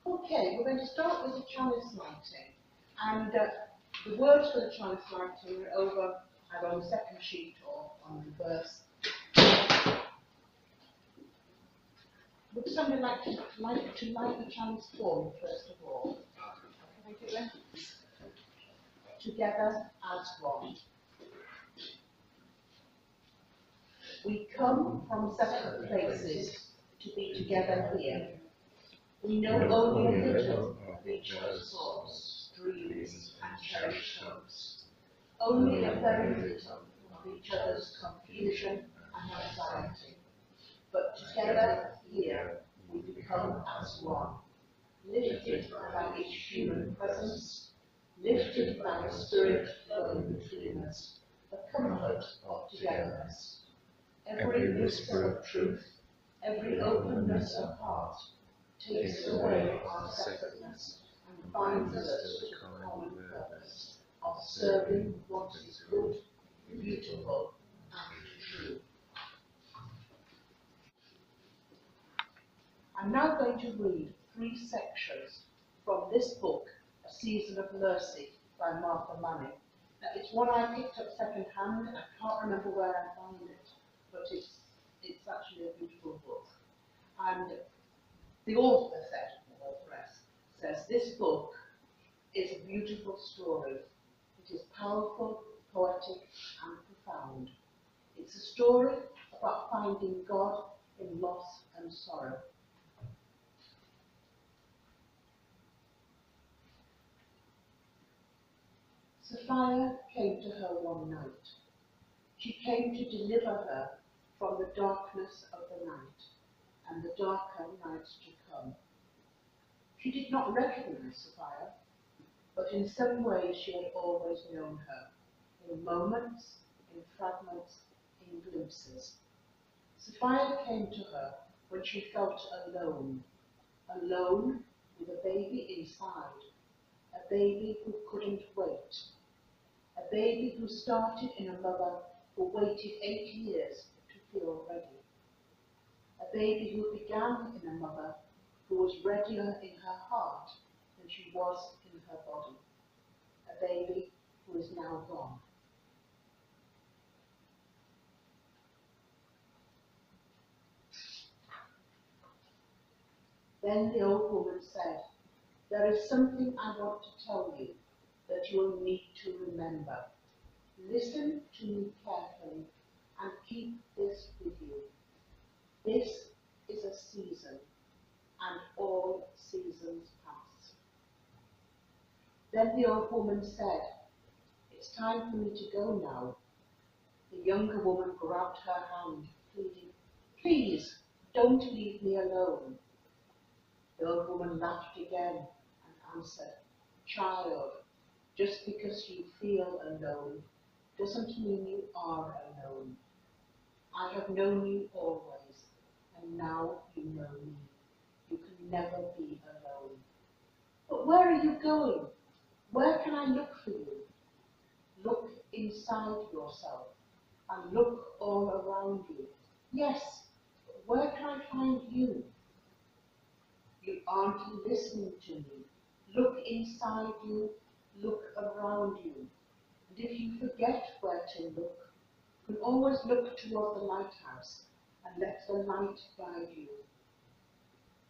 Okay, we're going to start with the chalice lighting. And the words for the chalice lighting are over either on the second sheet or on the verse. Would somebody like to light the chalice for me, first of all? Can I do it? Together as one. We come from separate places to be together here. We know only a little of each other's thoughts, dreams, and cherished hopes. Only a very little of each other's confusion and anxiety. But together here we become as one, lifted by each human presence, lifted by the Spirit flowing between us, the comfort of togetherness. Every whisper of truth, every openness of heart, takes away our separateness and binds us to the common purpose of serving what is good, beautiful, and true. I'm now going to read 3 sections from this book, A Season of Mercy, by Martha Manning. It's one I picked up second hand. I can't remember where I found it, but it's actually a beautiful book. And the author says this book is a beautiful story. It is powerful, poetic, and profound. It's a story about finding God in loss and sorrow. Sophia came to her one night. She came to deliver her from the darkness of the night and the darker nights to come. She did not recognize Sophia, but in some ways she had always known her, in moments, in fragments, in glimpses. Sophia came to her when she felt alone, alone with a baby inside, a baby who couldn't wait, a baby who started in a mother who waited 8 years to feel ready, a baby who began in a mother who was readier in her heart than she was in her body, a baby who is now gone. Then the old woman said, "There is something I want to tell you that you will need to remember. Listen to me carefully and keep this with you. This is a season, and all seasons pass." Then the old woman said, "It's time for me to go now." The younger woman grabbed her hand, pleading, "Please, don't leave me alone." The old woman laughed again and answered, "Child, just because you feel alone doesn't mean you are alone. I have known you always, and now you know me. You can never be alone. But where are you going? Where can I look for you? Look inside yourself and look all around you. Yes, but where can I find you? You aren't listening to me. Look inside you, look around you. And if you forget where to look, you can always look toward the lighthouse and let the light guide you.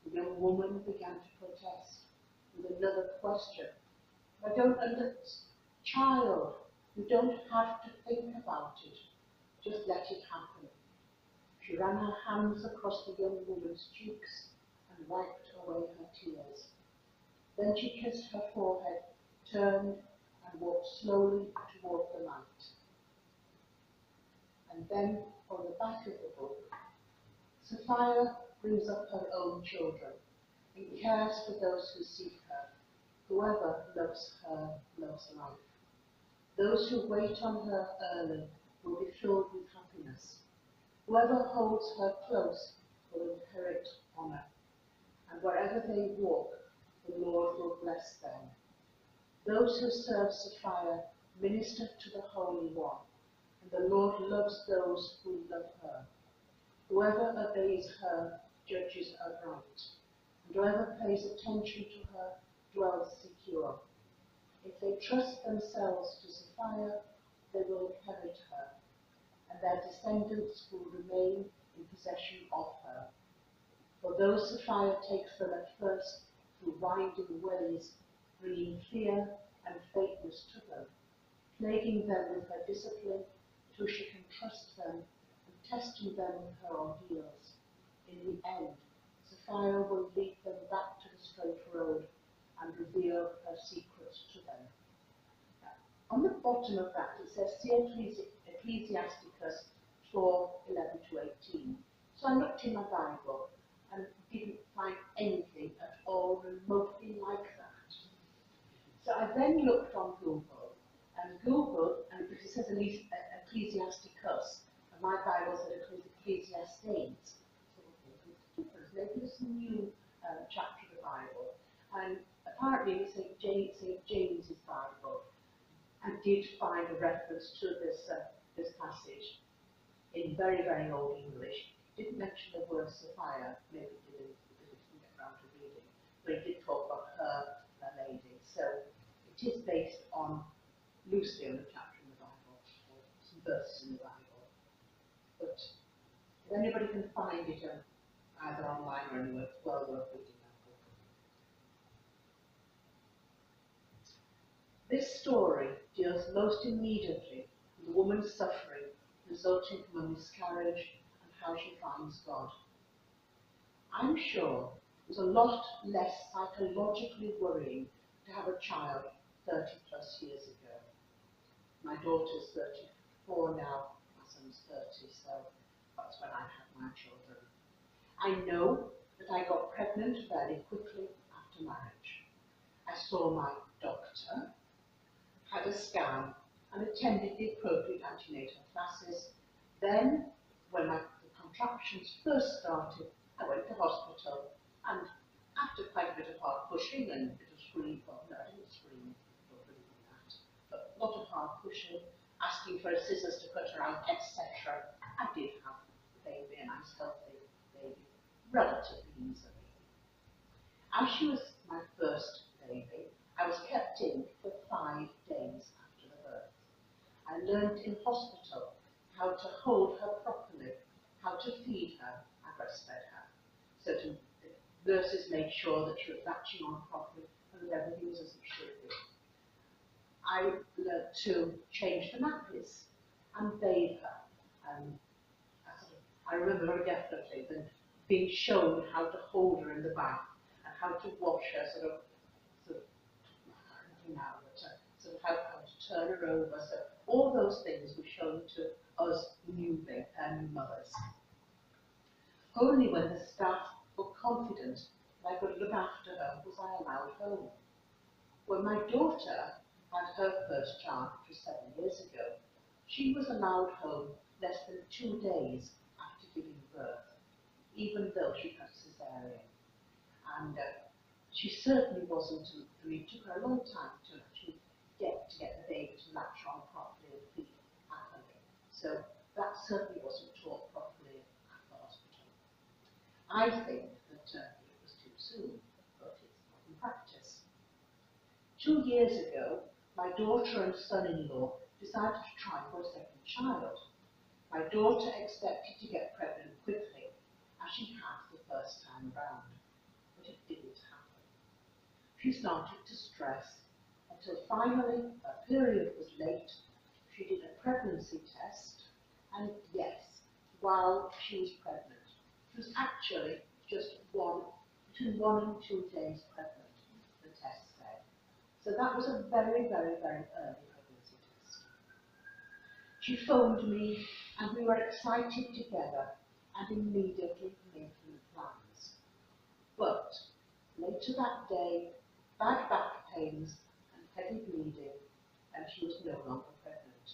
The young woman began to protest with another question. "I don't understand. Child, you don't have to think about it. Just let it happen." She ran her hands across the young woman's cheeks and wiped away her tears. Then she kissed her forehead, turned, and walked slowly toward the light. And then, on the back of the book, Sophia brings up her own children and cares for those who seek her. Whoever loves her loves life. Those who wait on her early will be filled with happiness. Whoever holds her close will inherit honor. And wherever they walk, the Lord will bless them. Those who serve Sophia minister to the Holy One, and the Lord loves those who love her. Whoever obeys her judges aright, and whoever pays attention to her dwells secure. If they trust themselves to Sapphira, they will inherit her, and their descendants will remain in possession of her. For though Sapphira takes them at first through winding ways, bringing fear and faintness to them, plaguing them with her discipline till she can trust them, and testing them with her ordeals, in the end, Sapphira will lead them back to the straight road and reveal her secrets to them. Now, on the bottom of that it says, see Ecclesiasticus 4:11 to 18. So I looked in my Bible and didn't find anything at all remotely like that. So I then looked on Google, and because it says Ecclesiasticus, and my Bible said Ecclesiastes. So maybe it's a new chapter of the Bible. And apparently it was St. James's Bible, and did find a reference to this passage in very, very old English. Didn't mention the word Sapphira, maybe it didn't because it didn't get around to reading, but it did talk about her lady. So it is based on loosely on a chapter in the Bible, or some verses in the Bible. But if anybody can find it either online or anywhere, it's well worth reading that book. This story deals most immediately with the woman's suffering resulting from a miscarriage and how she finds God. I'm sure it was a lot less psychologically worrying to have a child 30 plus years ago. My daughter's 34 now, my son's 30, so that's when I had my children. I know that I got pregnant fairly quickly after marriage. I saw my doctor, had a scan, and attended the appropriate antenatal classes. Then, when the contractions first started, I went to hospital, and after quite a bit of hard pushing and a bit of screaming, well, no, I didn't scream, not really that, but a lot of hard pushing, asking for scissors to cut her out, etc., I did have the baby, a nice healthy baby, relatively easily. As she was my first baby, I was kept in for 5 days after the birth. I learned in hospital how to hold her properly, how to feed her and breastfed her. So the nurses made sure that she was latching on properly and that everything was as it should be. I learned to change the nappies and bathe her. I remember very definitely being shown how to hold her in the bath and how to wash her, I can't remember now, but sort of how to turn her over. So all those things were shown to us new mothers. Only when the staff were confident that I could look after her was I allowed home. When my daughter had her first child, which was 7 years ago, she was allowed home less than 2 days after giving birth, even though she had a cesarean. And she certainly wasn't, I mean, it took her a long time to actually get the baby to latch on properly and feed happily. So that certainly wasn't taught properly at the hospital. I think that it was too soon, but it's not in practice. 2 years ago, my daughter and son-in-law decided to try for a second child. My daughter expected to get pregnant quickly, as she had the first time round, but it didn't happen. She started to stress until finally her period was late. She did a pregnancy test, and yes, while she was pregnant, she was actually just between 1 and 2 days pregnant, the test said. So that was a very, very, very early pregnancy test. She phoned me, and we were excited together and immediately making plans. But later that day, bad back pains and heavy bleeding, and she was no longer pregnant.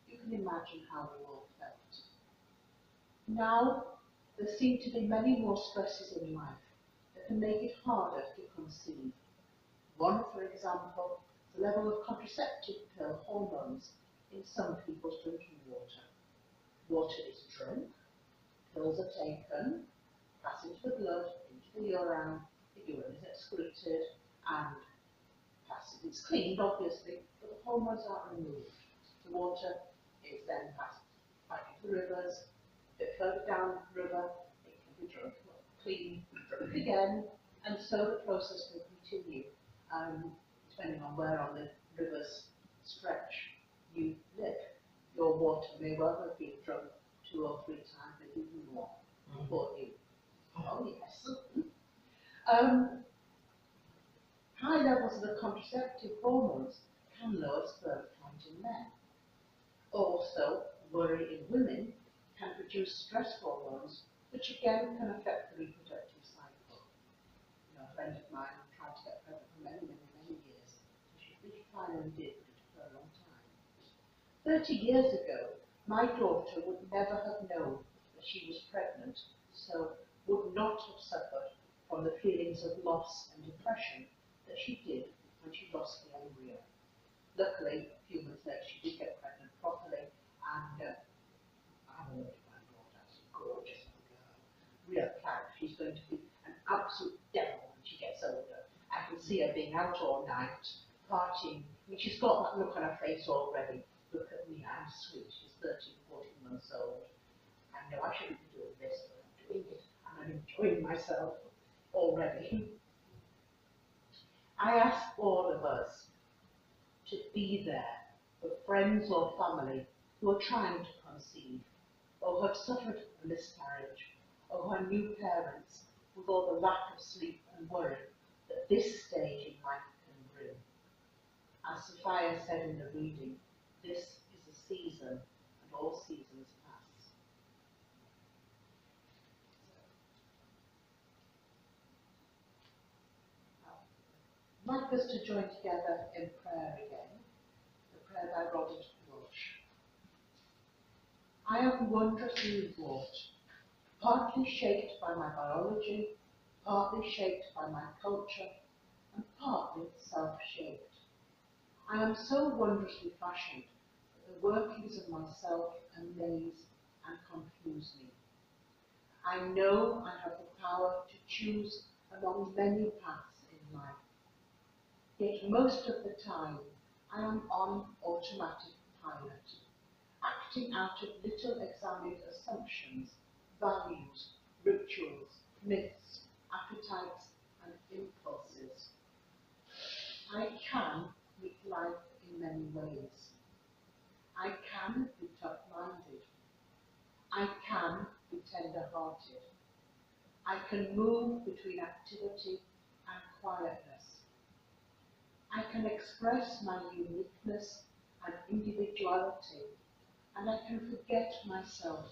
You can imagine how we all felt. Now, there seem to be many more stresses in life that can make it harder to conceive. One, for example, is the level of contraceptive pill hormones in some people's drinking water. Water is drunk, pills are taken, pass into the blood, into the urine is excreted and passes. It's cleaned, obviously, but the hormones are removed. The water is then passed back into the rivers, a bit further down the river, it can be drunk, clean, drunk again, and so the process will continue, depending on where on the river's stretch you live. Your water may well have been drunk 2 or 3 times, maybe even more, before you. Oh yes. High levels of the contraceptive hormones can lower sperm count in men. Also, worry in women can produce stress hormones, which again can affect the reproductive cycle. A friend of mine tried to get pregnant for many, many, many years. She really finally did, but it took her a long time. 30 years ago, my daughter would never have known that she was pregnant, so would not have suffered from the feelings of loss and depression that she did when she lost the embryo. Luckily, a few months later, she did get pregnant properly, and I have a lovely granddaughter, she's gorgeous little girl, real proud. She's going to be an absolute devil when she gets older. I can see her being out all night, partying. I mean, she's got that look on her face already. Look at me, I'm sweet. She's 13, 14 months old. I know I shouldn't be doing this, but I'm doing it, and I'm enjoying myself already. I ask all of us to be there for friends or family who are trying to conceive, or have suffered a miscarriage, or who are new parents with all the lack of sleep and worry that this stage in life can bring. As Sophia said in the reading, this is a season, and all seasons pass. I'd like us to join together in prayer again, the prayer by Robert Walsh. I am wondrously wrought, partly shaped by my biology, partly shaped by my culture, and partly self-shaped. I am so wondrously fashioned that the workings of myself amaze and confuse me. I know I have the power to choose among many paths in life, yet most of the time I am on automatic pilot, acting out of little examined assumptions, values, rituals, myths, appetites, and impulses. I can meet life in many ways. I can be tough-minded. I can be tender-hearted. I can move between activity and quietness. I can express my uniqueness and individuality, and I can forget myself